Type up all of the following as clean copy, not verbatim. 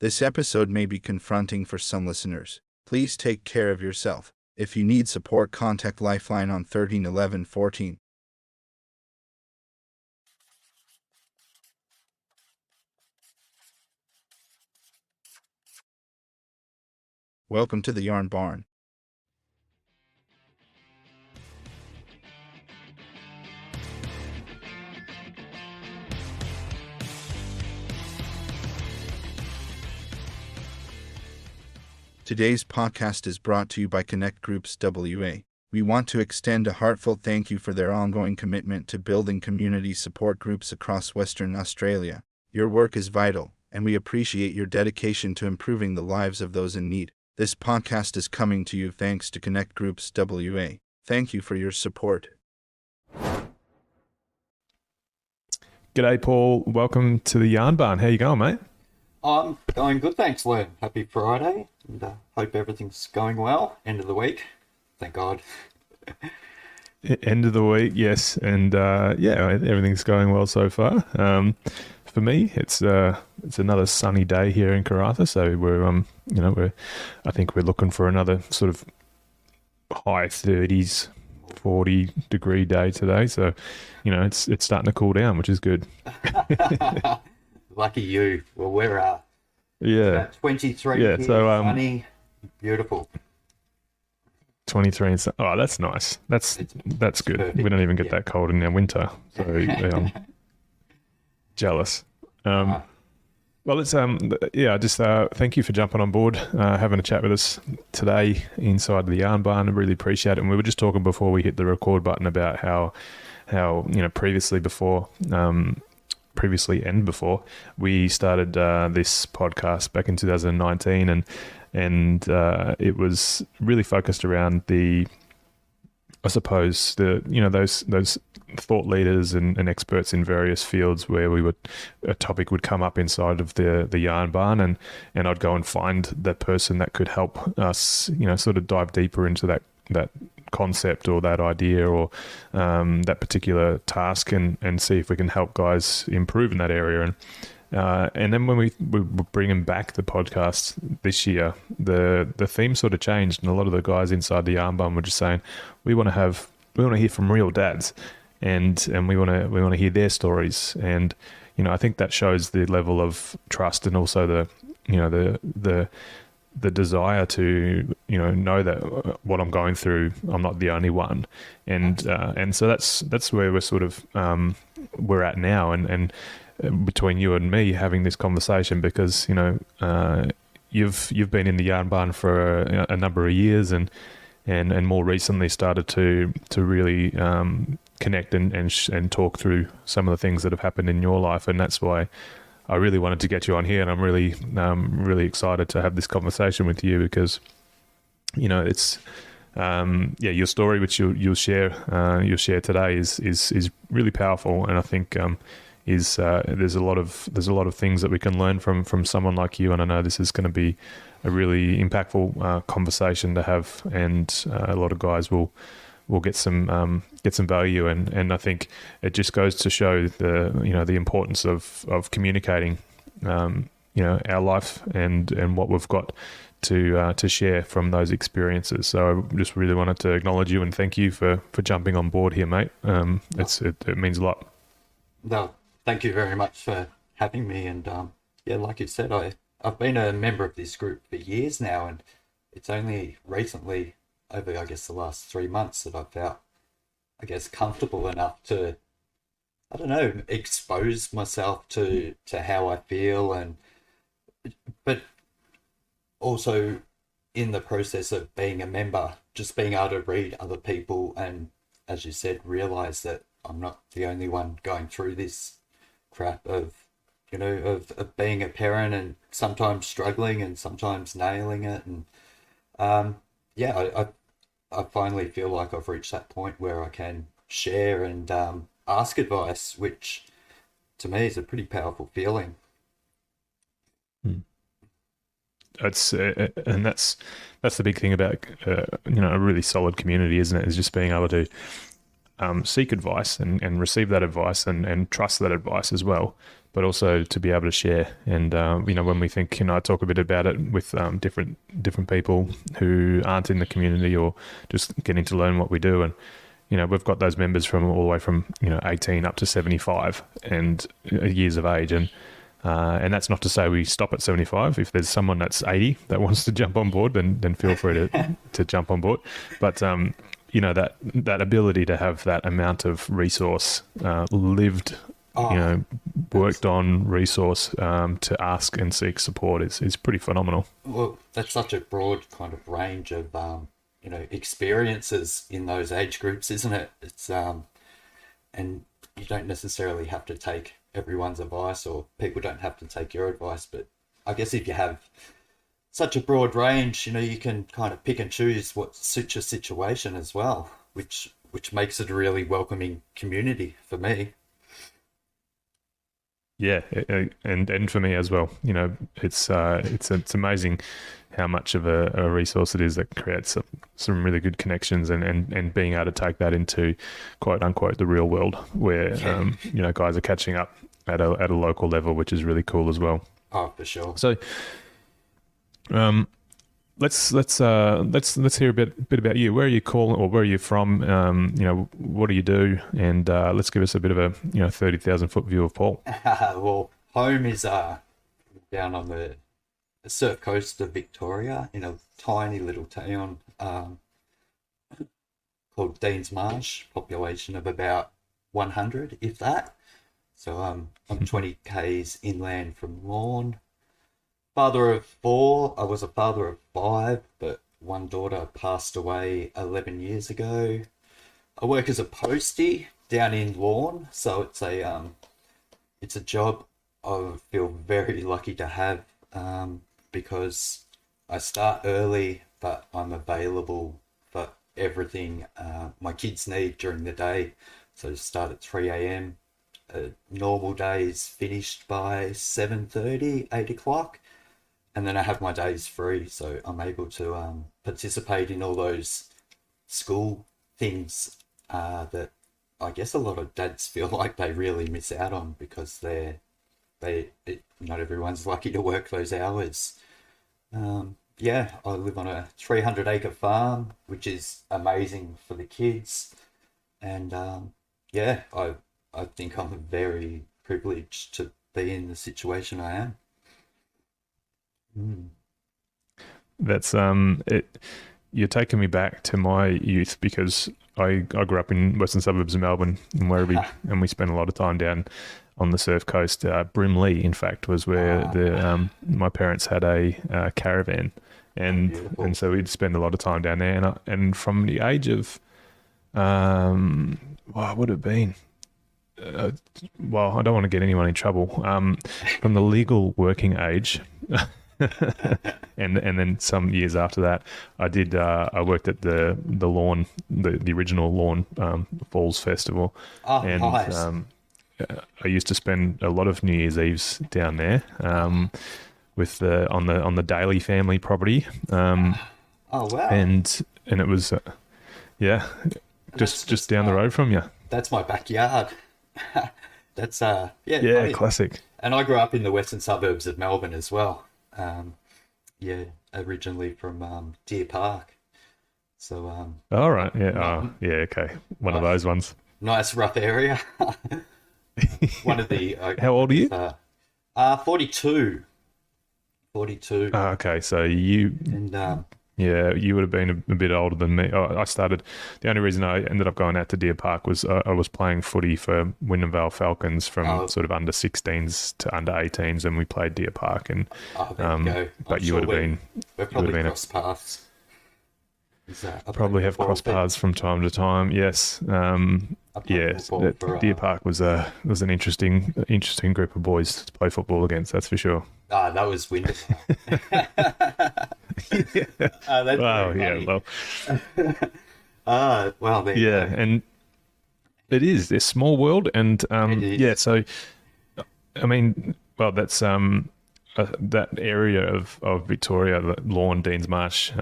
This episode may be confronting for some listeners. Please take care of yourself. If you need support, contact Lifeline on 13 11 14. Welcome to the Yarn Barn. Today's podcast is brought to you by Connect Groups WA. We want to extend a heartfelt thank you for their ongoing commitment to building community support groups across Western Australia. Your work is vital, and we appreciate your dedication to improving the lives of those in need. This podcast is coming to you thanks to Connect Groups WA. Thank you for your support. G'day, Paul. Welcome to the Yarn Barn. How you going, mate? I'm going good, thanks, Len. Happy Friday, and hope everything's going well. End of the week, thank God. End of the week, yes, and everything's going well so far. For me, it's another sunny day here in Karratha, so I think we're looking for another sort of high 30s, 40-degree day today. So, it's starting to cool down, which is good. Lucky you. Well, we're about 23 here, so sunny, beautiful. 23 and oh, that's nice. That's good. Perfect. We don't even get that cold in our winter, so jealous. Well, let's just thank you for jumping on board, having a chat with us today inside the Yarn Barn. I really appreciate it. And we were just talking before we hit the record button about how previously and before we started this podcast back in 2019, and it was really focused around those thought leaders and experts in various fields where a topic would come up inside of the Yarn Barn, and I'd go and find that person that could help us, sort of dive deeper into that concept or that idea or that particular task, and see if we can help guys improve in that area. And then when we were bringing back the podcast this year, the theme sort of changed, and a lot of the guys inside the Yarn Barn were just saying, we want to hear from real dads, and we want to hear their stories. And I think that shows the level of trust, and also the desire to know that what I'm going through, I'm not the only one, and so that's where we're sort of we're at now, and between you and me having this conversation, because you've been in the Yarn Barn for a number of years, and more recently started to really connect and talk through some of the things that have happened in your life, and that's why I really wanted to get you on here, and I'm really excited to have this conversation with you, because it's your story, which you'll share today, is really powerful, and I think there's a lot of things that we can learn from someone like you, and I know this is going to be a really impactful conversation to have, and a lot of guys will get some value, and I think it just goes to show the importance of communicating our life and what we've got to share from those experiences. So I just really wanted to acknowledge you and thank you for jumping on board here, mate. It means a lot. No, thank you very much for having me. And like you said, I've been a member of this group for years now, and it's only recently, over I guess the last 3 months, that I felt comfortable enough to, I don't know, expose myself to how I feel, but also in the process of being a member, just being able to read other people and, as you said, realize that I'm not the only one going through this crap of being a parent, and sometimes struggling and sometimes nailing it. And I finally feel like I've reached that point where I can share and ask advice, which to me is a pretty powerful feeling. That's the big thing about a really solid community, isn't it? Is just being able to seek advice and receive that advice and trust that advice as well, but also to be able to share. And when we think, I talk a bit about it with different people who aren't in the community or just getting to learn what we do. And we've got those members from all the way from 18 up to 75 and years of age, and that's not to say we stop at 75. If there's someone that's 80 that wants to jump on board, then feel free to jump on board. But that ability to have that amount of resource, lived, worked on resource to ask and seek support is pretty phenomenal. Well, that's such a broad kind of range of experiences in those age groups, isn't it? It's and you don't necessarily have to take everyone's advice, or people don't have to take your advice, but I guess if you have such a broad range, you can kind of pick and choose what suits your situation as well, which makes it a really welcoming community for me. Yeah, and for me as well. It's amazing how much of a resource it is that creates some really good connections and being able to take that into quote unquote the real world where guys are catching up at a local level, which is really cool as well. Oh, for sure. So, let's hear a bit about you. Where are you calling, or where are you from? What do you do? And let's give us a bit of a 30,000-foot view of Paul. Well, home is down on the surf coast of Victoria in a tiny little town called Deans Marsh, population of about 100, if that. So I'm 20 k's inland from Lorne. Father of 4. I was a father of 5, but one daughter passed away 11 years ago. I work as a postie down in Lorne, so it's a job I feel very lucky to have, because I start early, but I'm available for everything my kids need during the day. So I start at 3 a.m. Normal day is finished by 7:30, 8 o'clock. And then I have my days free, so I'm able to participate in all those school things that I guess a lot of dads feel like they really miss out on, because not everyone's lucky to work those hours. I live on a 300-acre farm, which is amazing for the kids. And I think I'm very privileged to be in the situation I am. That's it. You're taking me back to my youth, because I grew up in western suburbs of Melbourne, in Werribee, and we spent a lot of time down on the surf coast. Brimley, in fact, was where my parents had a caravan, and so we'd spend a lot of time down there. And from the age of what would it have been? I don't want to get anyone in trouble. From the legal working age. and then some years after that, I worked at the Lawn, the original Lawn Falls Festival. Oh, and nice. I used to spend a lot of New Year's Eves down there with on the Daly family property. Oh wow! And it was just down the road from you. That's my backyard. That's yeah, classic. And I grew up in the western suburbs of Melbourne as well. Originally from Deer Park. So all right, yeah, okay, one of those ones. Nice rough area. One of the how old are you? 42. 42. Oh, okay, so you and you would have been a bit older than me. I started. The only reason I ended up going out to Deer Park was I was playing footy for Wyndham Vale Falcons from sort of under 16s to under 18s, and we played Deer Park. And there you go. but you would have been. We've probably crossed paths. Probably have crossed paths from time to time. Yes. Deer Park was an interesting group of boys to play football against. That's for sure. That was Wyndham. And it is a small world, and so I mean, that's that area of Victoria, the Lawn, Deans Marsh,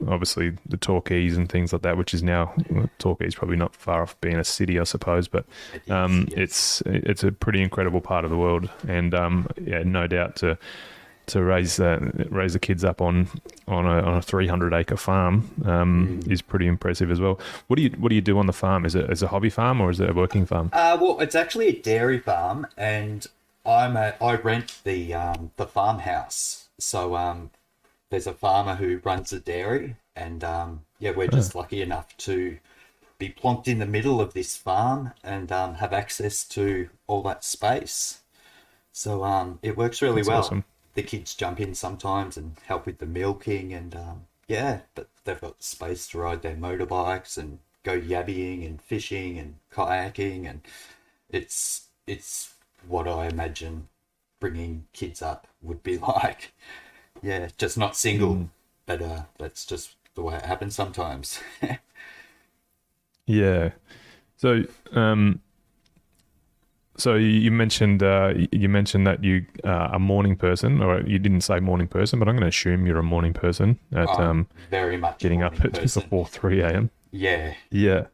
obviously the Torquays and things like that, which is now, Torquay's probably not far off being a city, I suppose, but It is, yes. it's a pretty incredible part of the world, and no doubt to raise the kids up on a 300-acre farm is pretty impressive as well. What do you do on the farm? Is it a hobby farm or is it a working farm? Well, it's actually a dairy farm, and I rent the farmhouse. So there's a farmer who runs a dairy, and we're just lucky enough to be plonked in the middle of this farm and have access to all that space. So it works really That's well. awesome. The kids jump in sometimes and help with the milking, and but they've got space to ride their motorbikes and go yabbying and fishing and kayaking, and it's what I imagine bringing kids up would be like. Yeah, just not single, but that's just the way it happens sometimes. Yeah. So, so you mentioned that you are a morning person, or you didn't say morning person, but I'm going to assume you're a morning person at I'm very much a getting up morning at person. before 3 a.m. Yeah. Yeah.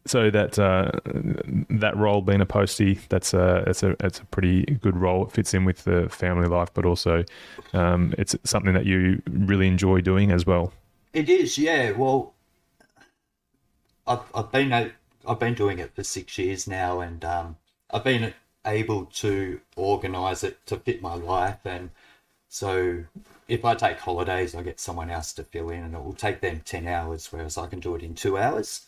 So that role, being a postie, it's a pretty good role. It fits in with the family life, but also it's something that you really enjoy doing as well. It is, yeah. Well, I've been doing it for 6 years now, and I've been able to organise it to fit my life. And so, if I take holidays, I get someone else to fill in, and it will take them 10 hours, whereas I can do it in 2 hours.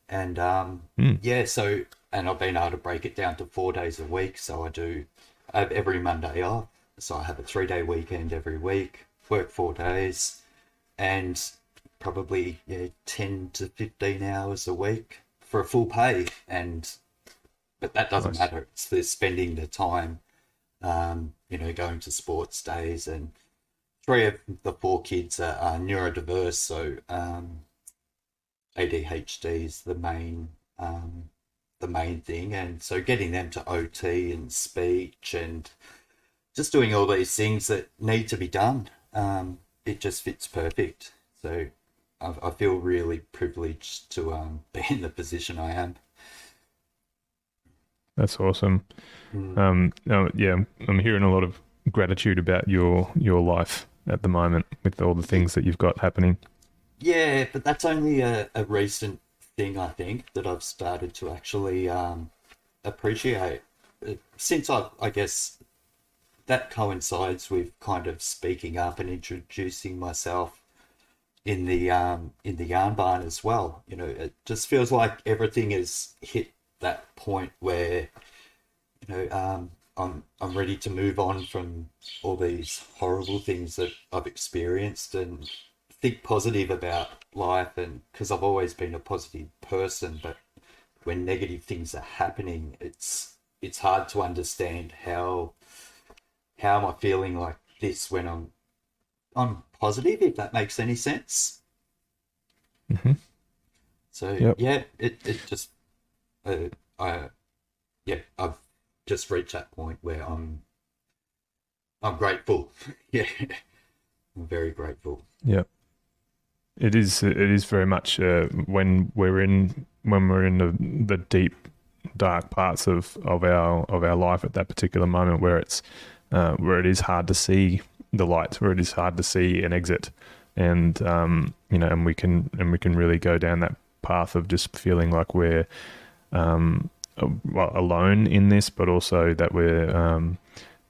And so and I've been able to break it down to 4 days a week. So I have every Monday off. So I have a 3-day weekend every week, work 4 days, and probably 10 to 15 hours a week for a full pay. But that doesn't Nice. matter. It's the spending the time, going to sports days, and 3 of the 4 kids are neurodiverse. So ADHD is the main thing, and so getting them to OT and speech and just doing all these things that need to be done, it just fits perfect. So I feel really privileged to be in the position I am. That's awesome. Mm. No, yeah, I'm hearing a lot of gratitude about your life at the moment with all the things that you've got happening. Yeah, but that's only a recent thing, I think, that I've started to actually appreciate. Since I guess that coincides with kind of speaking up and introducing myself in the yarn barn as well. It just feels like everything has hit that point where I'm ready to move on from all these horrible things that I've experienced and think positive about life. And because I've always been a positive person, but when negative things are happening, it's hard to understand how am I feeling like this when I'm positive, if that makes any sense. Hmm. So Yep. yeah, it just I yeah, I've just reached that point where I'm grateful. Yeah, I'm very grateful. Yep. It is very much when we're in the deep dark parts of our life at that particular moment where it is hard to see the light, where it is hard to see an exit, and and we can really go down that path of just feeling like we're alone in this, but also that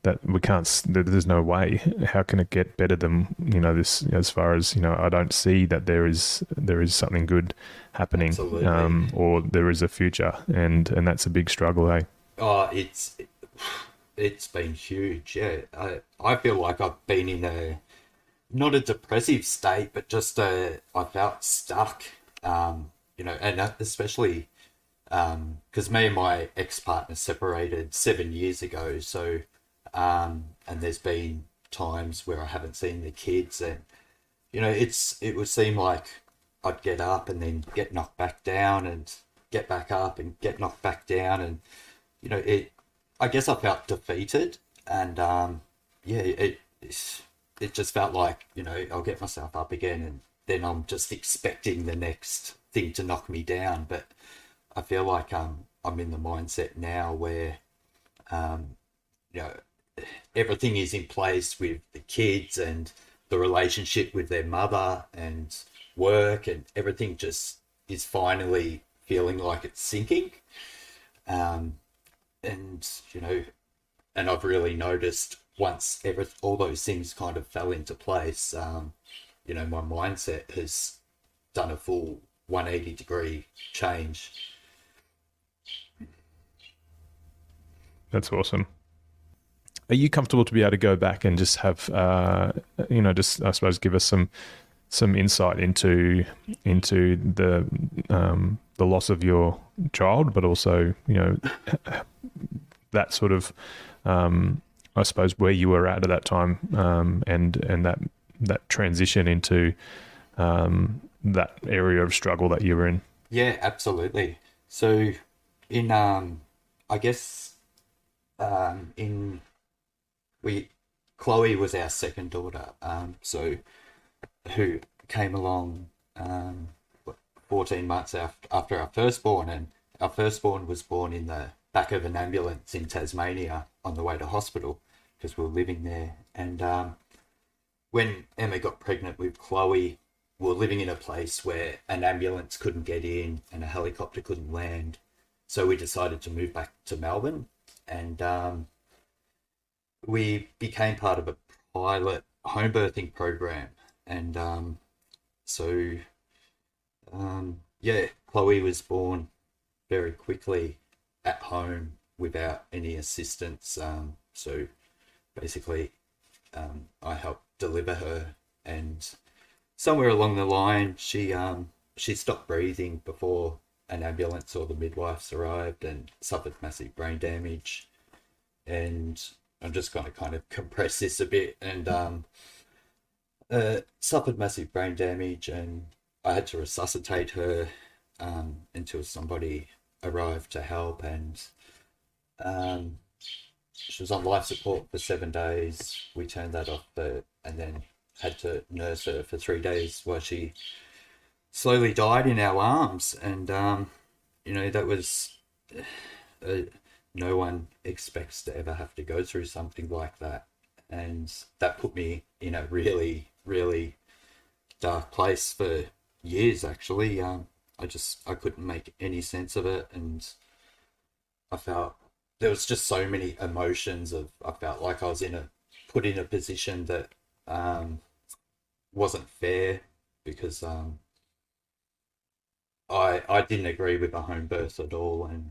that we can't. There's no way. How can it get better than this? As far as I don't see that there is something good happening, Absolutely. or there is a future, and that's a big struggle, eh? Oh, it's been huge. Yeah, I feel like I've been in a not a depressive state, but just I felt stuck. And especially because me and my ex-partner separated 7 years ago. So and there's been times where I haven't seen the kids, and it would seem like I'd get up and then get knocked back down and get back up and get knocked back down, and it I guess I felt defeated. and yeah, it just felt like, I'll get myself up again, and then I'm just expecting the next thing to knock me down. But I feel like I'm in the mindset now where you know everything is in place with the kids and the relationship with their mother and work, and everything just is finally feeling like it's sinking. Um, and and I've really noticed once all those things kind of fell into place, my mindset has done a full 180-degree change. That's awesome. Are you comfortable to be able to go back and just have, just I suppose give us some insight into the loss of your child, but also that sort of I suppose where you were at that time, and that transition into that area of struggle that you were in. Yeah, absolutely. So in I guess in we Chloe was our second daughter, so who came along 14 months after our firstborn, and our firstborn was born in the back of an ambulance in Tasmania on the way to hospital because we were living there. And when Emma got pregnant with Chloe, we were living in a place where an ambulance couldn't get in and a helicopter couldn't land. So we decided to move back to Melbourne, and we became part of a pilot home birthing program. And yeah, Chloe was born very quickly at home without any assistance. So basically, I helped deliver her, and somewhere along the line, she stopped breathing before an ambulance or the midwives arrived, and suffered massive brain damage. And I'm just going to kind of compress this a bit. And suffered massive brain damage, and I had to resuscitate her until somebody arrived to help. And she was on life support for 7 days. We turned that off, and then had to nurse her for 3 days while she slowly died in our arms. And that was no one expects to ever have to go through something like that. And that put me in a really, really dark place for years, actually. I couldn't make any sense of it, and I felt there was just so many emotions I felt like I was put in a position that wasn't fair, because I didn't agree with a home birth at all, and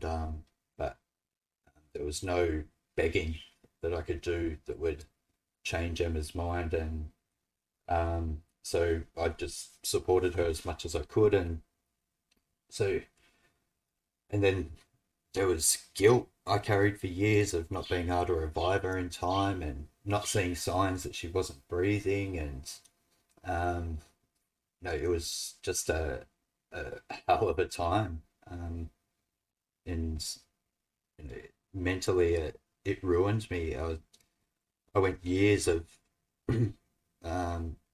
but there was no begging that I could do that would change Emma's mind. And so I just supported her as much as I could. And then there was guilt I carried for years of not being able to revive her in time, and not seeing signs that she wasn't breathing. And it was just a hell of a time. And mentally it ruined me. I went years of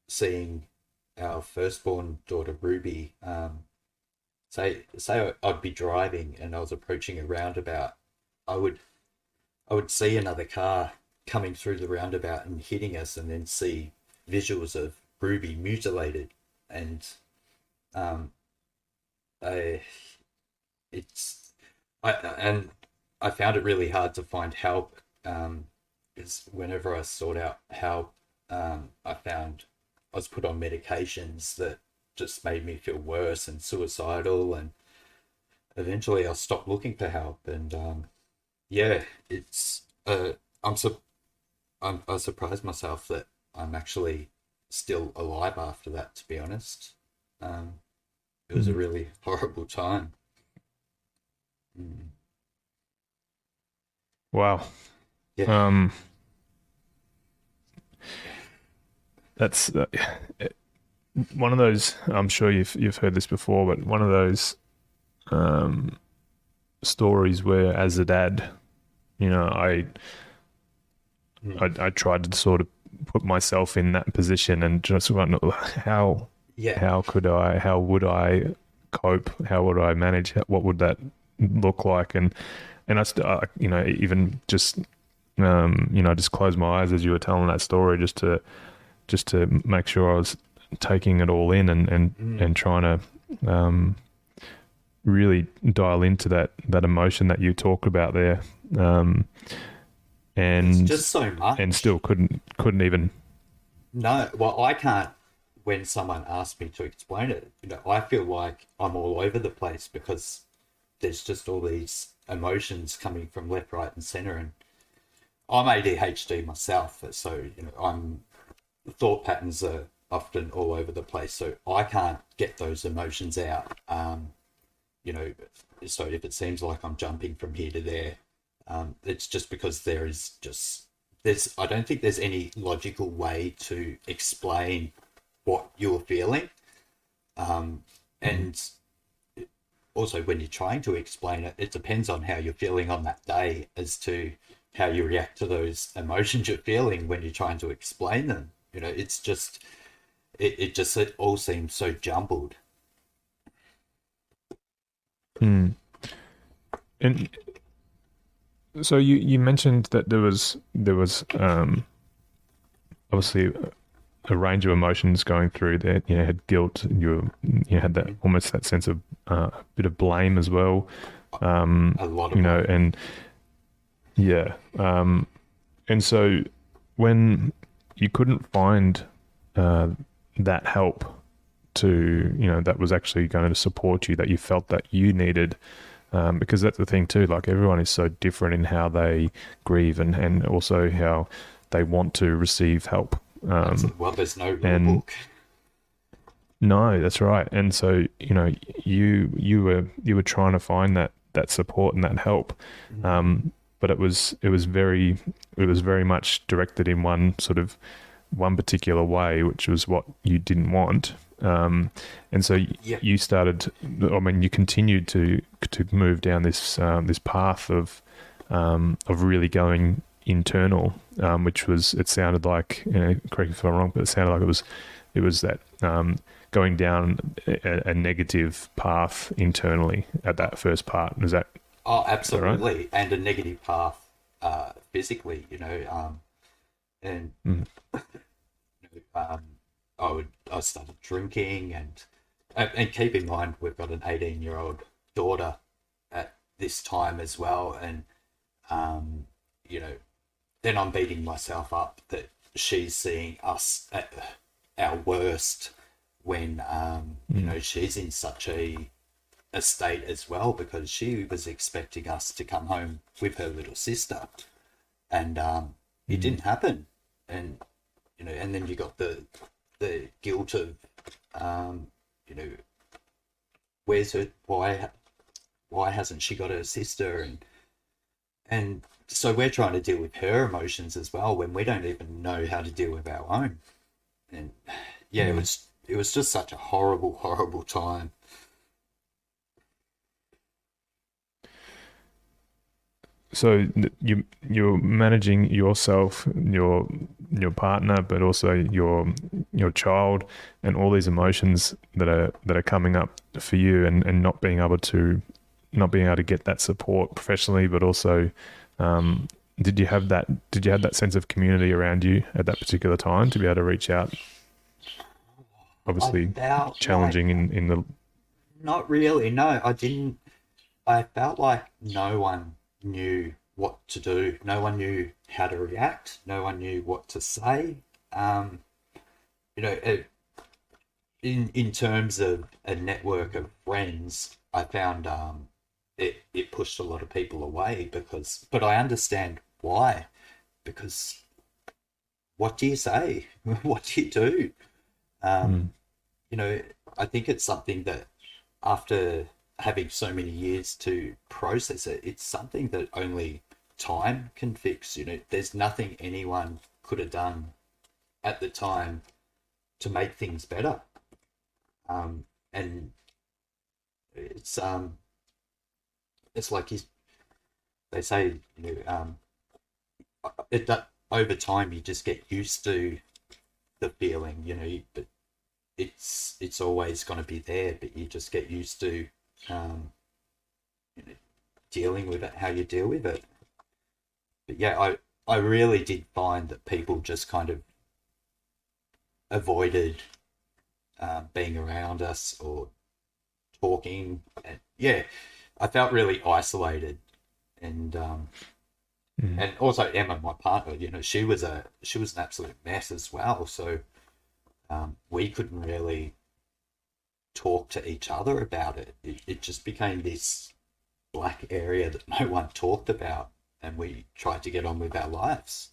seeing our firstborn daughter Ruby. Say I'd be driving and I was approaching a roundabout. I would see another car coming through the roundabout and hitting us, and then see visuals of Ruby mutilated. And I found it really hard to find help, because whenever I sought out help, I found I was put on medications that just made me feel worse and suicidal. And eventually I stopped looking for help. And it's I surprised myself that I'm actually still alive after that, to be honest. It was a really horrible time. Wow. Yeah. That's one of those. I'm sure you've heard this before, but one of those stories where, as a dad, I I tried to sort of put myself in that position and just wonder Yeah. how would I cope? How would I manage? What would that look like? And even just, just close my eyes as you were telling that story, just to make sure I was taking it all in and trying to, really dial into that emotion that you talked about there. It's And just so much. still couldn't even. No, well, I can't. When someone asks me to explain it, I feel like I'm all over the place because there's just all these emotions coming from left, right, and center. And I'm ADHD myself, so I'm thought patterns are often all over the place. So I can't get those emotions out. You know, so if it seems like I'm jumping from here to there, it's just because there's I don't think there's any logical way to explain what you're feeling. And also when you're trying to explain it, it depends on how you're feeling on that day as to how you react to those emotions you're feeling when you're trying to explain them. It's just it all seems so jumbled. Mm. And so you mentioned that there was obviously a range of emotions going through there. You had guilt. You had that almost that sense of a bit of blame as well. A lot of blame. And yeah, and so when you couldn't find uh, that help that was actually going to support you, that you felt that you needed, because that's the thing too, like everyone is so different in how they grieve and also how they want to receive help. Well, there's no rule and book. no, that's right. And so, you were trying to find that support and that help. But it was very much directed in one particular way, which was what you didn't want. And so Yeah. you started, I mean, you continued to move down this path of really going internal, which was, it sounded like, correct me if I'm wrong, but it sounded like it was that, going down a negative path internally at that first part. Is that Oh, right? absolutely. And a negative path physically, and Mm. um, I started drinking, and keep in mind we've got an 18-year-old daughter at this time as well, and um, you know then I'm beating myself up that she's seeing us at our worst when Mm. she's in such a state as well, because she was expecting us to come home with her little sister, and it Mm. didn't happen. And and then you got the guilt of um, you know where's her, why hasn't she got her sister, and so we're trying to deal with her emotions as well when we don't even know how to deal with our own. And yeah, it Mm. was it was just such a horrible time. So you're managing yourself, your partner, but also your child, and all these emotions that are coming up for you, and not being able to get that support professionally, but also, um, did you have that sense of community around you at that particular time to be able to reach out? I Obviously, felt like challenging in the. not really. No, I didn't. I felt like no one knew what to do. No one knew how to react. No one knew what to say. Um, it, in terms of a network of friends, I found it pushed a lot of people away, but I understand why. Because what do you say? What do you do? Mm. Um, you know, I think it's something that after having so many years to process it, it's something that only time can fix. There's nothing anyone could have done at the time to make things better. And it's it's like they say, it that over time you just get used to the feeling, but it's always going to be there, but you just get used to um, you know, dealing with it, how you deal with it. But yeah, I really did find that people just kind of avoided being around us or talking, and yeah, I felt really isolated, and Mm. and also Emma, my partner, she was an absolute mess as well. So we couldn't really talk to each other about it. It just became this black area that no one talked about, and we tried to get on with our lives.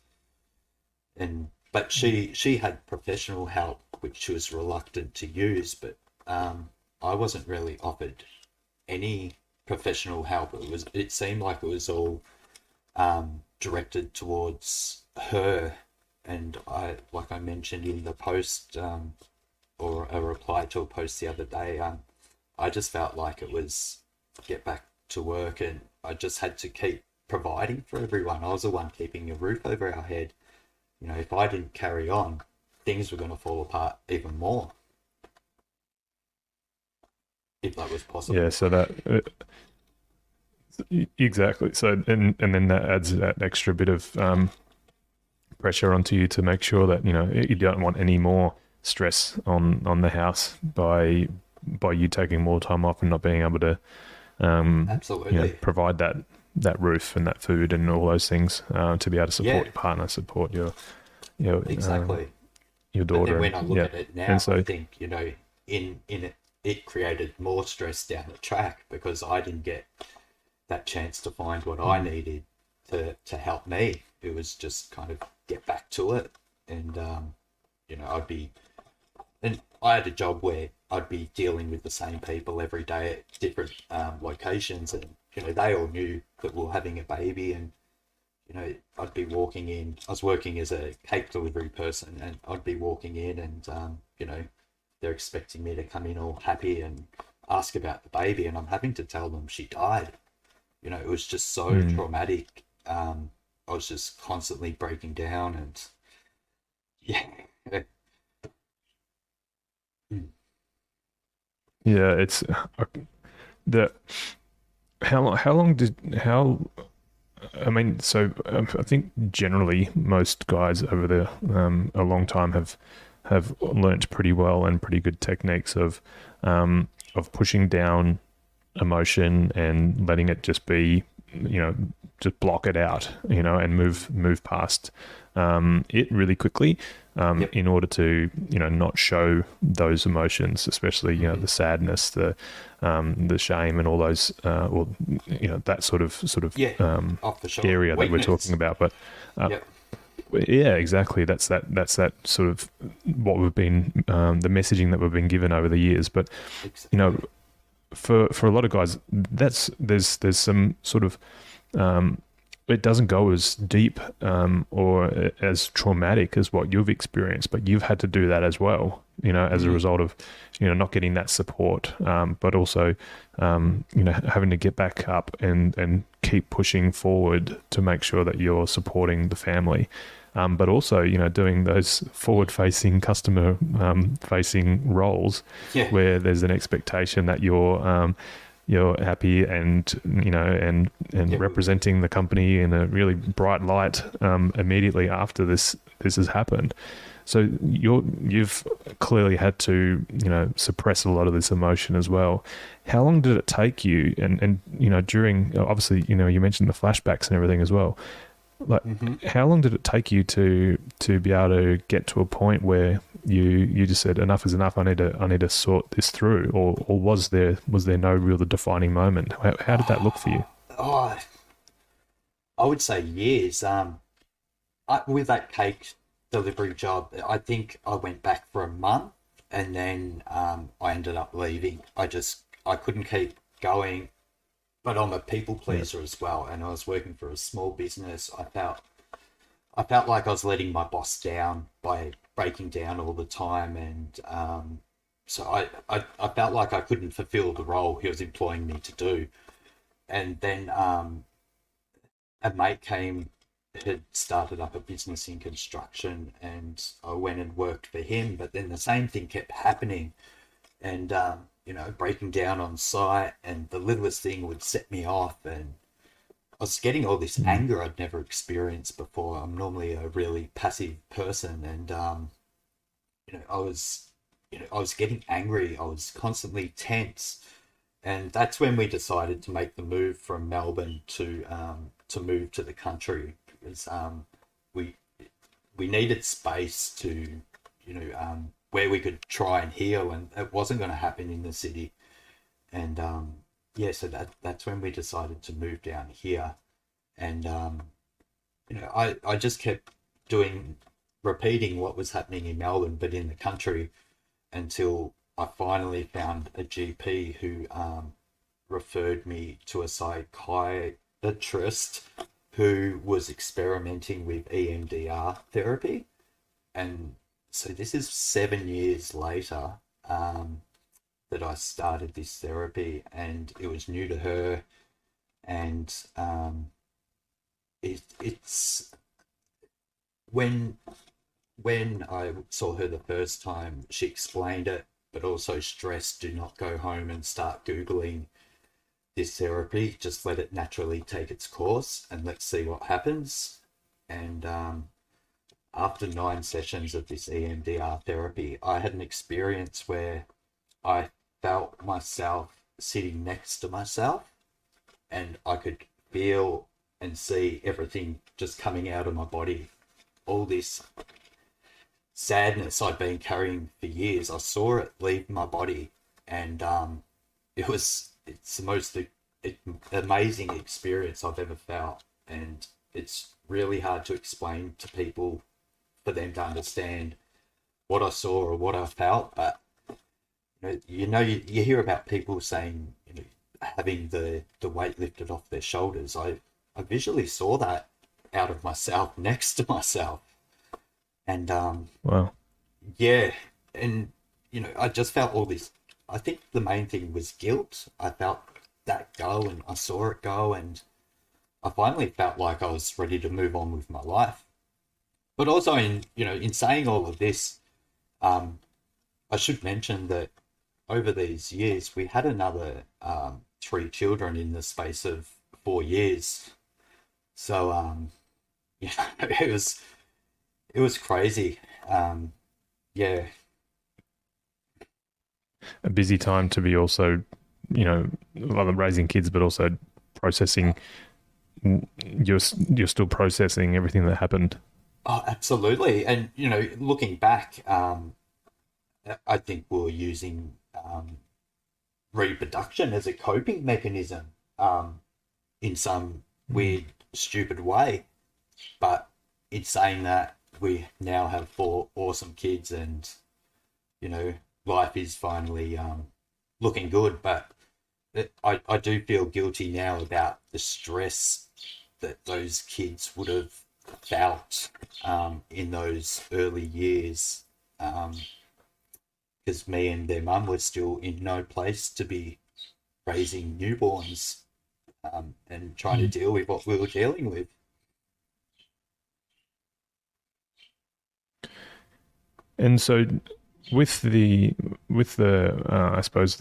But she had professional help, which she was reluctant to use. But I wasn't really offered any professional help. It seemed like it was all directed towards her. And like I mentioned in the post, or a reply to a post the other day, I just felt like it was get back to work, and I just had to keep providing for everyone. I was the one keeping a roof over our head. If I didn't carry on, things were going to fall apart even more, if that was possible. Yeah, so that exactly. So and then that adds that extra bit of pressure onto you to make sure that you don't want any more stress on the house by you taking more time off and not being able to Absolutely. provide that roof and that food and all those things to be able to support Yeah, your partner, support your exactly. your But then daughter, when I and look yeah, at it now, and I so think, in it created more stress down the track because I didn't get that chance to find what I needed to help me. It was just kind of get back to it, and I'd be, and I had a job where I'd be dealing with the same people every day at different locations, and they all knew that we were having a baby, and I'd be walking in. I was working as a cake delivery person, and I'd be walking in, and they're expecting me to come in all happy and ask about the baby, and I'm having to tell them she died. It was just so mm, traumatic. I was just constantly breaking down, and yeah. yeah, it's the how long did how I mean, so I think generally most guys over a long time have learnt pretty well and pretty good techniques of pushing down emotion and letting it just be, just block it out, and move past it really quickly, Yep. in order to not show those emotions, especially Mm-hmm. the sadness, the shame, and all those, or that sort of Yeah. Oh, for sure. area that we're talking Weakness. about. But Yep. yeah, exactly. That's that sort of what we've been, the messaging that we've been given over the years. But you know, Exactly. for a lot of guys, there's some sort of, it doesn't go as deep, or as traumatic as what you've experienced, but you've had to do that as well, as a Mm-hmm. result of, not getting that support, but also, having to get back up and keep pushing forward to make sure that you're supporting the family. But also, doing those forward-facing, customer-facing roles, Yeah. where there's an expectation that you're happy and Yeah. representing the company in a really bright light, immediately after this has happened. So you've clearly had to suppress a lot of this emotion as well. How long did it take you? And during, obviously, you mentioned the flashbacks and everything as well. Like, Mm-hmm. how long did it take you to be able to get to a point where you just said enough is enough? I need to sort this through, or was there no real defining moment? How did that look for you? Oh, I would say years. With that cake delivery job, I think I went back for a month, and then I ended up leaving. I couldn't keep going, but I'm a people Yeah. pleaser as well, and I was working for a small business. I felt like I was letting my boss down by breaking down all the time, and so I felt like I couldn't fulfill the role he was employing me to do. And then a mate came had started up a business in construction, and I went and worked for him. But then the same thing kept happening, and breaking down on site, and the littlest thing would set me off, and I was getting all this anger I'd never experienced before. I'm normally a really passive person, and I was getting angry. I was constantly tense, and that's when we decided to make the move from Melbourne to move to the country, because we we needed space to where we could try and heal, and it wasn't going to happen in the city. And so that's when we decided to move down here. And I just kept repeating what was happening in Melbourne but in the country, until I finally found a GP who referred me to a psychiatrist who was experimenting with EMDR therapy. And so this is 7 years later that I started this therapy, and it was new to her. And it's when I saw her the first time, she explained it, but also stressed, do not go home and start Googling this therapy. Just let it naturally take its course, and let's see what happens. And after 9 sessions of this EMDR therapy, I had an experience where I felt myself sitting next to myself, and I could feel and see everything just coming out of my body. All this sadness I'd been carrying for years, I saw it leave my body, and it's the most amazing experience I've ever felt. And it's really hard to explain to people for them to understand what I saw or what I felt. But you hear about people saying, having the weight lifted off their shoulders. I visually saw that out of myself, next to myself. And Wow. yeah, and I just felt all this. I think the main thing was guilt. I felt that go, and I saw it go, and I finally felt like I was ready to move on with my life. But also, in saying all of this, I should mention that over these years we had another 3 children in the space of 4 years. So it was crazy. Yeah. A busy time to be also, raising kids, but also processing. You're still processing everything that happened. Oh, absolutely. And looking back, I think we were using reproduction as a coping mechanism in some weird, stupid way. But in saying that, we now have 4 awesome kids, and life is finally looking good. But I do feel guilty now about the stress that those kids would have felt in those early years, because me and their mum were still in no place to be raising newborns, and trying to deal with what we were dealing with. And so, with I suppose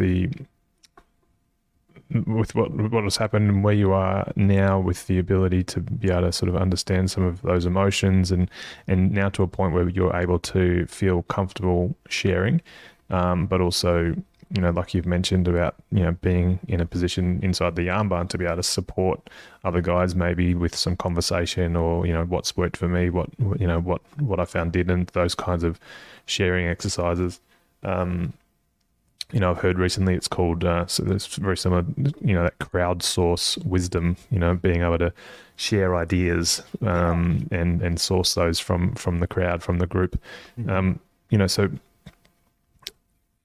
with what has happened and where you are now, with the ability to be able to sort of understand some of those emotions, and now to a point where you're able to feel comfortable sharing, but also, like you've mentioned about, being in a position inside the yarn barn to be able to support other guys, maybe with some conversation, or, what's worked for me, what I found didn't, those kinds of sharing exercises. I've heard recently it's called, so it's very similar, that crowdsource wisdom, being able to share ideas, and source those from the crowd, from the group. So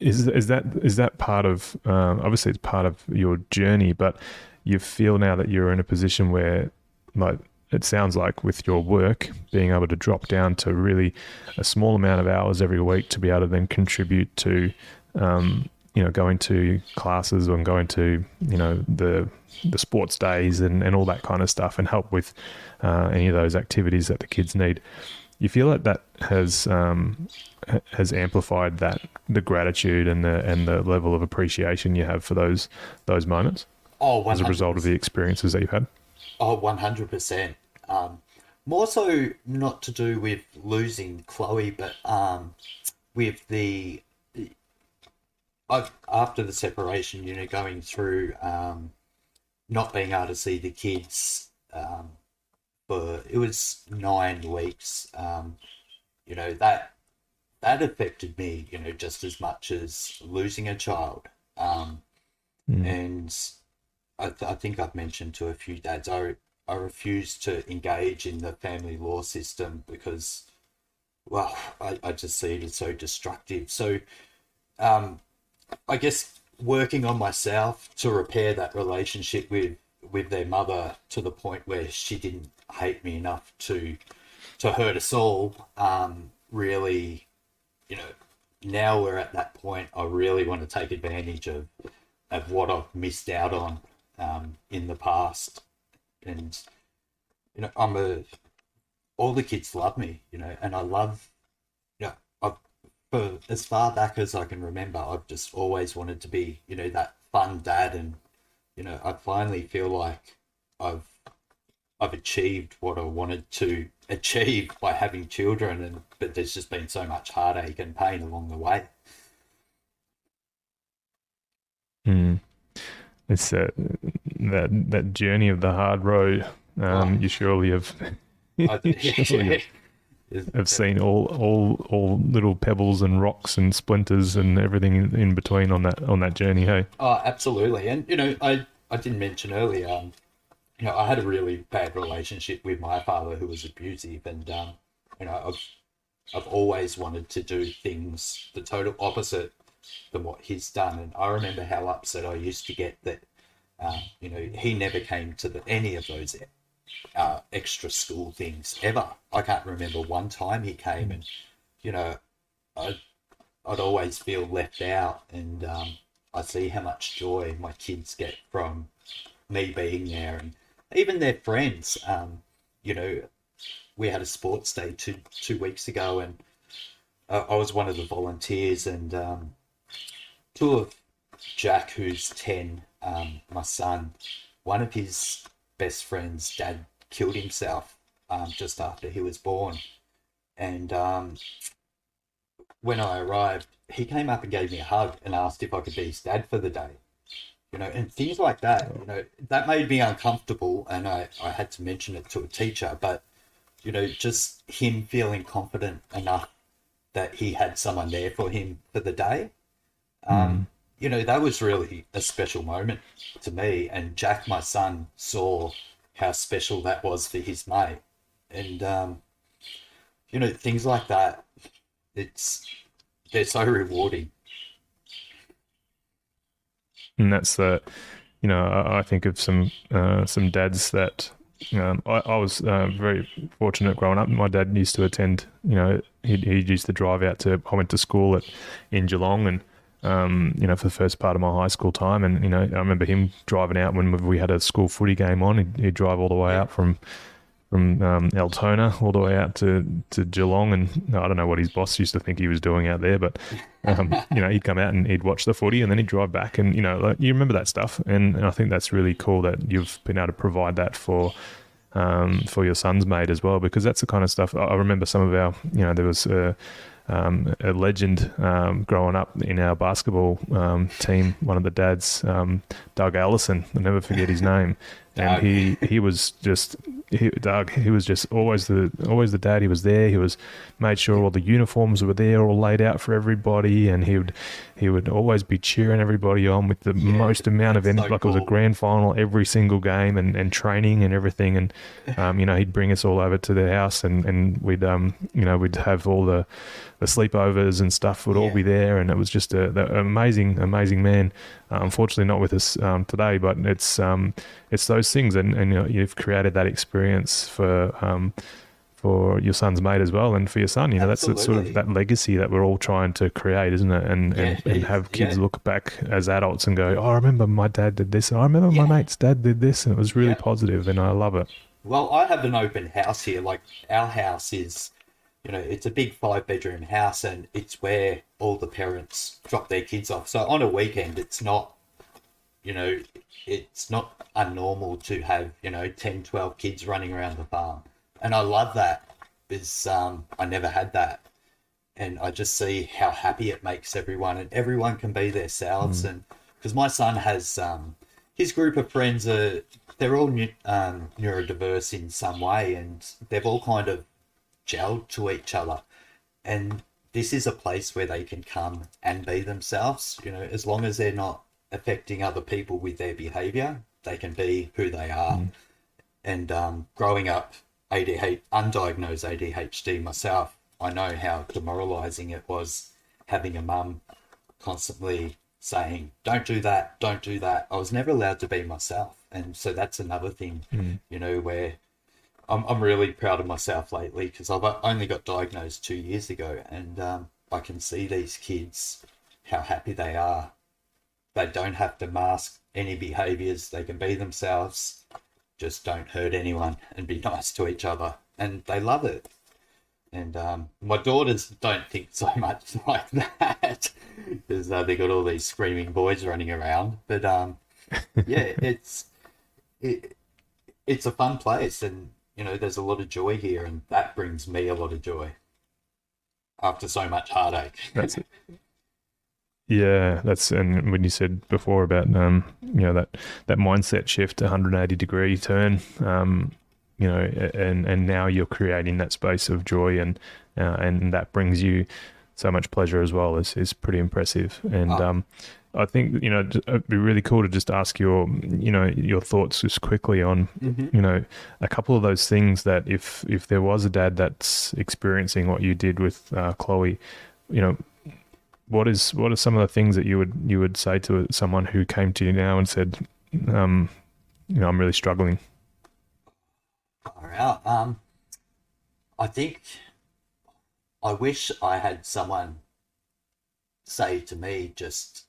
is that part of, obviously it's part of your journey, but you feel now that you're in a position where, like, it sounds like with your work, being able to drop down to really a small amount of hours every week to be able to then contribute to going to classes and going to, the sports days and all that kind of stuff, and help with any of those activities that the kids need. You feel like that has amplified the gratitude and the level of appreciation you have for those moments Oh, as a result of 100%. the experiences that you've had? Oh, 100%. More so not to do with losing Chloe, but with after the separation, going through not being able to see the kids for it was 9 weeks. That affected me, just as much as losing a child. Mm. And I think I've mentioned to a few dads, I refuse to engage in the family law system because, well, I just see it as so destructive. So, I guess working on myself to repair that relationship with their mother to the point where she didn't hate me enough to hurt us all, really, you know, now we're at that point. I really want to take advantage of what I've missed out on in the past. And all the kids love me, and I love, I've, for as far back as I can remember, I've just always wanted to be, that fun dad. And I finally feel like I've achieved what I wanted to achieve by having children, but there's just been so much heartache and pain along the way. Mm. It's that journey of the hard road. Oh, You surely have I, you surely yeah, have seen all little pebbles and rocks and splinters and everything in between on that journey. Hey. oh, absolutely. And I didn't mention earlier. I had a really bad relationship with my father who was abusive, and I've always wanted to do things the total opposite than what he's done. And I remember how upset I used to get that, he never came to any of those extra school things ever. I can't remember one time he came, and you know, I'd, I'd always feel left out, and I see how much joy my kids get from me being there, and even their friends. You know, we had a sports day two weeks ago, and I was one of the volunteers, and two of Jack, who's 10, my son, one of his best friends' dad killed himself just after he was born. And when I arrived, he came up and gave me a hug and asked if I could be his dad for the day. And things like that, that made me uncomfortable, and I had to mention it to a teacher. But, just him feeling confident enough that he had someone there for him for the day, Mm. that was really a special moment to me. And Jack, my son, saw how special that was for his mate. And, things like that, they're so rewarding. And that's I think of some dads that I was very fortunate growing up. My dad used to attend. He used to drive out to. I went to school in Geelong, and for the first part of my high school time, and I remember him driving out when we had a school footy game on. He'd drive all the way Yeah. out from Altona all the way out to Geelong, and I don't know what his boss used to think he was doing out there, but he'd come out and he'd watch the footy, and then he'd drive back, and like, you remember that stuff, and I think that's really cool that you've been able to provide that for your son's mate as well, because that's the kind of stuff. I remember some of our, there was a legend growing up in our basketball team, one of the dads, Doug Allison. I'll never forget his name. And he was just Doug. He was just always the dad. He was there. He was made sure all the uniforms were there, all laid out for everybody, and he would always be cheering everybody on with the most amount of energy. so Like it was a cool. grand final every single game, and training and everything. And he'd bring us all over to the house, and we'd have all the sleepovers and stuff would all be there, and it was just an amazing man. Unfortunately, not with us today, but it's those things, and you've created that experience for for your son's mate as well, and for your son. You know, that's sort of Absolutely. that legacy that we're all trying to create, isn't it? And have kids Yeah, look back as adults and go, oh, I remember my dad did this, and I remember my yeah, mate's dad did this, and it was really yeah. positive, and I love it. Well, I have an open house here. Like our house is, it's a big 5 bedroom house, and it's where all the parents drop their kids off. So on a weekend, you know, it's not unnormal to have, 10, 12 kids running around the farm. And I love that because I never had that. And I just see how happy it makes everyone, and everyone can be themselves. Mm. And because my son has his group of friends they're all neurodiverse in some way, and they've all kind of gelled to each other. And this is a place where they can come and be themselves, as long as they're not affecting other people with their behavior, they can be who they are. Mm. And growing up undiagnosed ADHD myself, I know how demoralizing it was having a mum constantly saying, don't do that, don't do that. I was never allowed to be myself. And so that's another thing, Mm. where I'm really proud of myself lately, because I've only got diagnosed 2 years ago, and I can see these kids, how happy they are. They don't have to mask any behaviors. They can be themselves. Just don't hurt anyone and be nice to each other. And they love it. And my daughters don't think so much like that, because they got all these screaming boys running around. But yeah, it, it's a fun place, and there's a lot of joy here, and that brings me a lot of joy after so much heartache. That's it. Yeah, and when you said before about that mindset shift, 180-degree turn, and now you're creating that space of joy, and that brings you so much pleasure as well, is pretty impressive. And I think it'd be really cool to just ask your thoughts just quickly on a couple of those things, that if there was a dad that's experiencing what you did with Chloe, what are some of the things that you would say to someone who came to you now and said, I'm really struggling? Far out. I think I wish I had someone say to me, just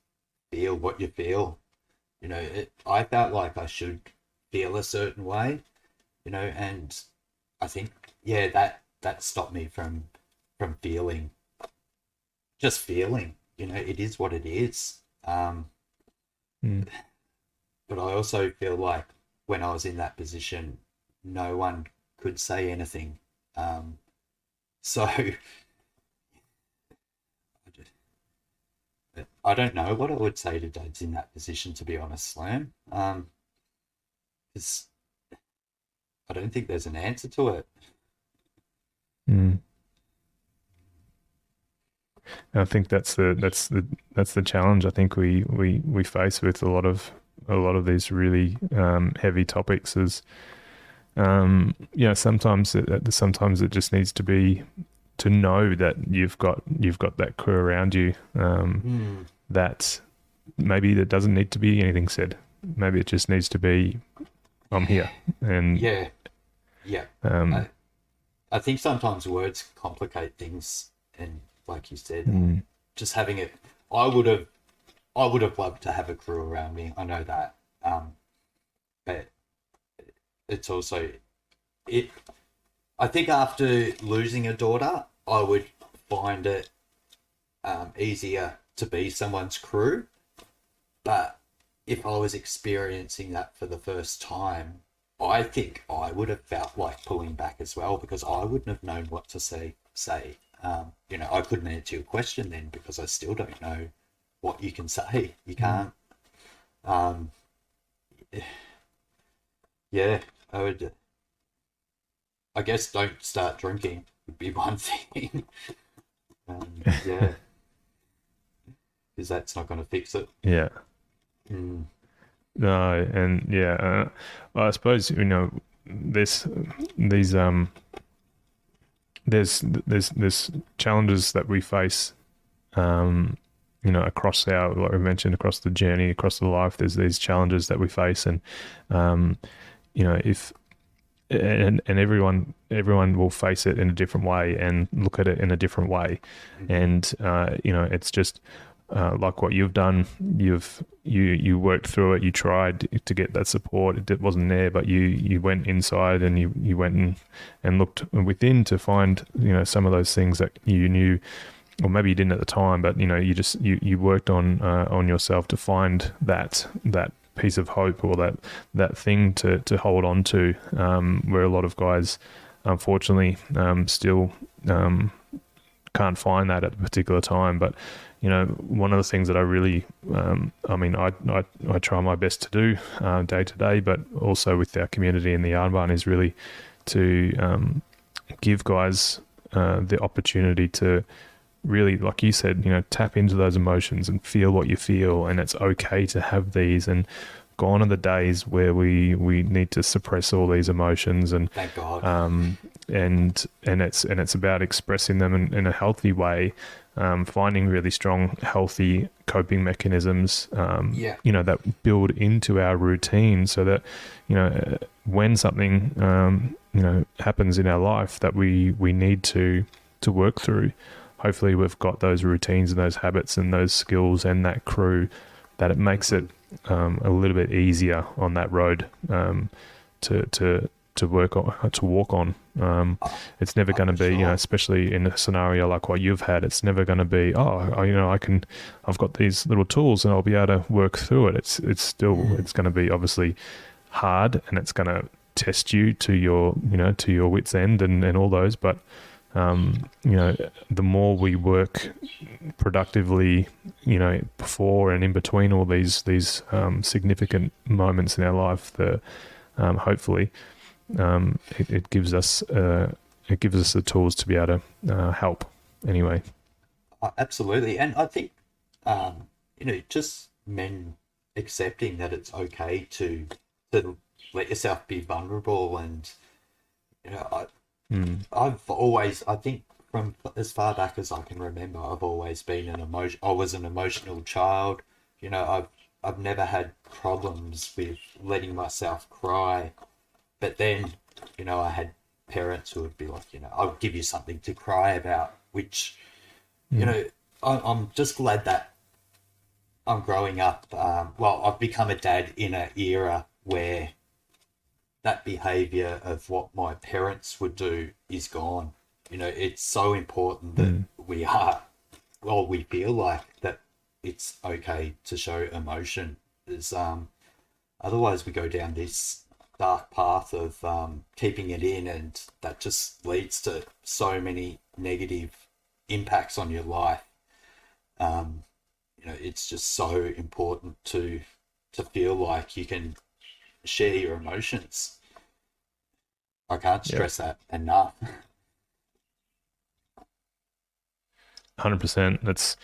feel what you feel. I felt like I should feel a certain way, and I think, yeah, that stopped me from feeling, just feeling, it is what it is. Mm. But I also feel like when I was in that position, no one could say anything. So I don't know what I would say to dads in that position, to be honest, Slam. Because I don't think there's an answer to it. Mm. I think that's the challenge I think we face with a lot of these really heavy topics, is sometimes it just needs to be, to know that you've got that crew around you, that maybe there doesn't need to be anything said. Maybe it just needs to be, I'm here. And Yeah. um I think sometimes words complicate things, and like you said, just having it. I would have loved to have a crew around me. I know that, but it's also it. I think after losing a daughter, I would find it easier to be someone's crew. But if I was experiencing that for the first time, I think I would have felt like pulling back as well, because I wouldn't have known what to say. I couldn't answer your question then, because I still don't know what you can say. You can't. Yeah, I would. I guess don't start drinking would be one thing. Yeah, because that's not going to fix it. yeah. Mm. No, and yeah, I suppose this these there's challenges that we face, across like we mentioned, across the journey, across the life. There's these challenges that we face, and if and everyone will face it in a different way and look at it in a different way. And it's just like what you've done. You worked through it. You tried to get that support. It wasn't there, but you went inside and you went and looked within to find some of those things that you knew, or maybe you didn't at the time, but you worked on yourself to find that piece of hope, or that thing to hold on to, where a lot of guys unfortunately still can't find that at a particular time. But one of the things that I really I try my best to do day to day, but also with our community in the Yard Barn, is really to give guys the opportunity to really, like you said, tap into those emotions and feel what you feel, and it's okay to have these. And gone are the days where we need to suppress all these emotions, and Thank God. and it's about expressing them in a healthy way, finding really strong, healthy coping mechanisms, that build into our routine, so that when something happens in our life that we need to work through, hopefully we've got those routines and those habits and those skills and that crew, that it makes it a little bit easier on that road to walk on. It's never going to be, especially in a scenario like what you've had, it's never going to be, I've got these little tools and I'll be able to work through it. It's still, it's going to be obviously hard, and it's going to test you to your wit's end and all those, but the more we work productively, before and in between all these significant moments in our life, hopefully it gives us the tools to be able to help anyway. Absolutely. And I think just men accepting that it's okay to let yourself be vulnerable. And I've always, I think from as far back as I can remember, I've always been I was an emotional child. I've never had problems with letting myself cry. But then, I had parents who would be like, I'll give you something to cry about, which, I'm just glad that I'm growing up. I've become a dad in an era where that behavior of what my parents would do is gone. It's so important that we feel like that it's okay to show emotion. Otherwise we go down this dark path of keeping it in, and that just leads to so many negative impacts on your life. It's just so important to feel like you can share your emotions. I can't stress that enough. 100%.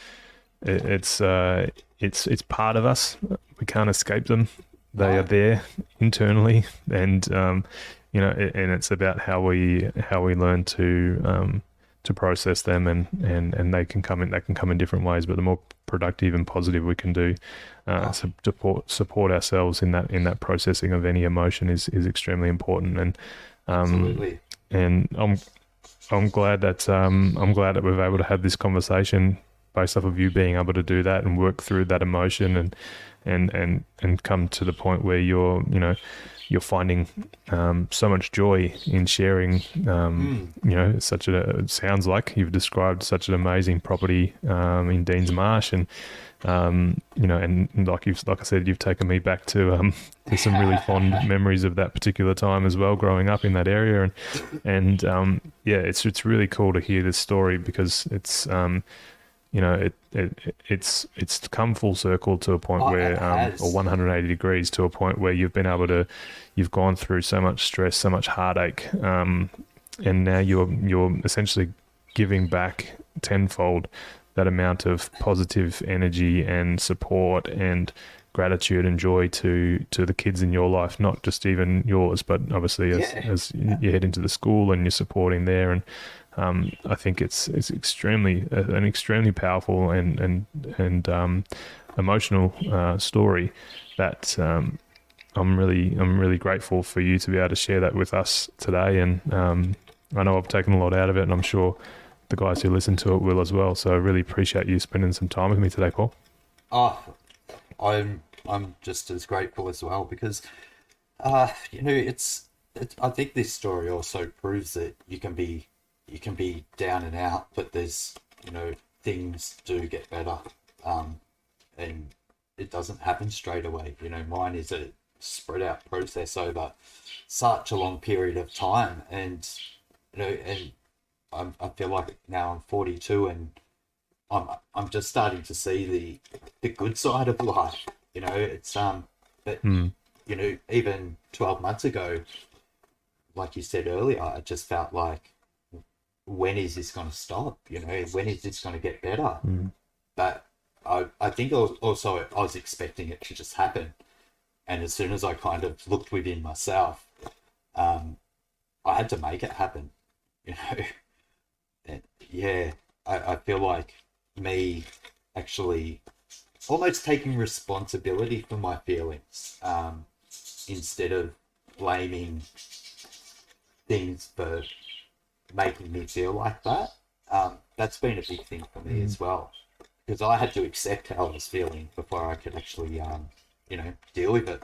It's part of us. We can't escape them. They are there internally, and and it's about how we learn to process them, and they can come in different ways. But the more productive and positive we can do, support ourselves in that processing of any emotion is extremely important. And Absolutely. And I'm glad that we're able to have this conversation based off of you being able to do that and work through that emotion and come to the point where you're finding so much joy in sharing. It sounds like you've described such an amazing property in Deans Marsh, and and like I said, you've taken me back to some really fond memories of that particular time as well, growing up in that area, and it's really cool to hear this story, because it's it's come full circle to a point where, or 180 degrees to a point where you've gone through so much stress, so much heartache, and now you're essentially giving back tenfold that amount of positive energy and support and gratitude and joy to the kids in your life, not just even yours, but obviously as you head into the school and you're supporting there. And I think it's an extremely powerful and emotional story that I'm really grateful for you to be able to share that with us today. And I know I've taken a lot out of it, and I'm sure the guys who listen to it will as well. So I really appreciate you spending some time with me today, Paul. Oh, I'm just as grateful as well because, it's I think this story also proves that you can be down and out, but there's, things do get better, and it doesn't happen straight away. Mine is a spread out process over such a long period of time, and and I feel like now I'm 42 and I'm just starting to see the good side of life. It's but even 12 months ago, like you said earlier, I just felt like, when is this going to stop? When is this going to get better? But I think also I was expecting it to just happen. And as soon as I kind of looked within myself, I had to make it happen, And yeah, I feel like me actually almost taking responsibility for my feelings, instead of blaming things for making me feel like that. That's been a big thing for me as well, because I had to accept how I was feeling before I could actually, deal with it.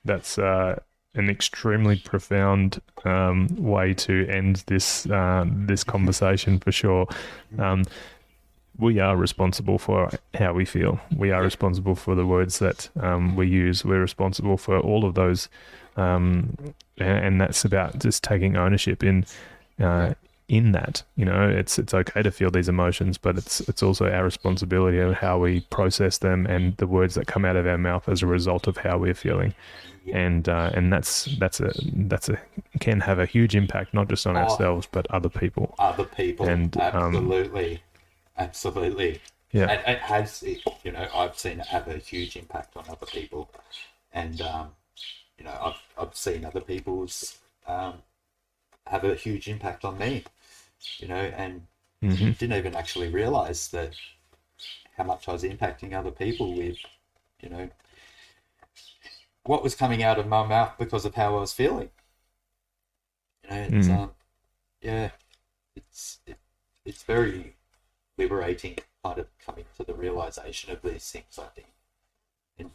That's an extremely profound way to end this conversation for sure. We are responsible for how we feel. We are responsible for the words that we use. We're responsible for all of those, and that's about just taking ownership in that. It's okay to feel these emotions, but it's also our responsibility of how we process them and the words that come out of our mouth as a result of how we're feeling. And that's can have a huge impact, not just on ourselves but other people. And absolutely. Yeah. It has, I've seen it have a huge impact on other people, and I've seen other people's have a huge impact on me, and didn't even actually realize that how much I was impacting other people with, what was coming out of my mouth because of how I was feeling. It's very liberating, kind of coming to the realization of these things. I think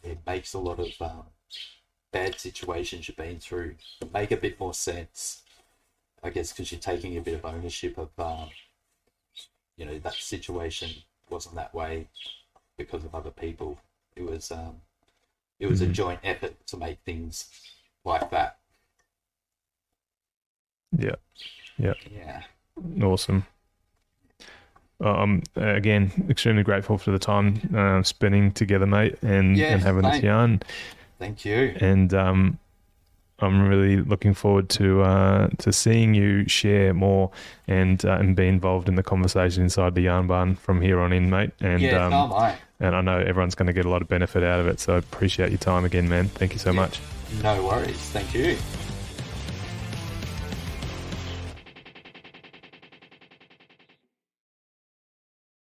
it makes a lot of bad situations you've been through make a bit more sense, I guess, because you're taking a bit of ownership of that situation wasn't that way because of other people. It was a joint effort to make things like that. Yeah. Awesome. I'm again extremely grateful for the time spending together, mate, and having this yarn. Thank you. And I'm really looking forward to seeing you share more and be involved in the conversation inside the yarn barn from here on in, mate. And and I know everyone's going to get a lot of benefit out of it. So I appreciate your time again, man. Thank you so much. No worries. Thank you.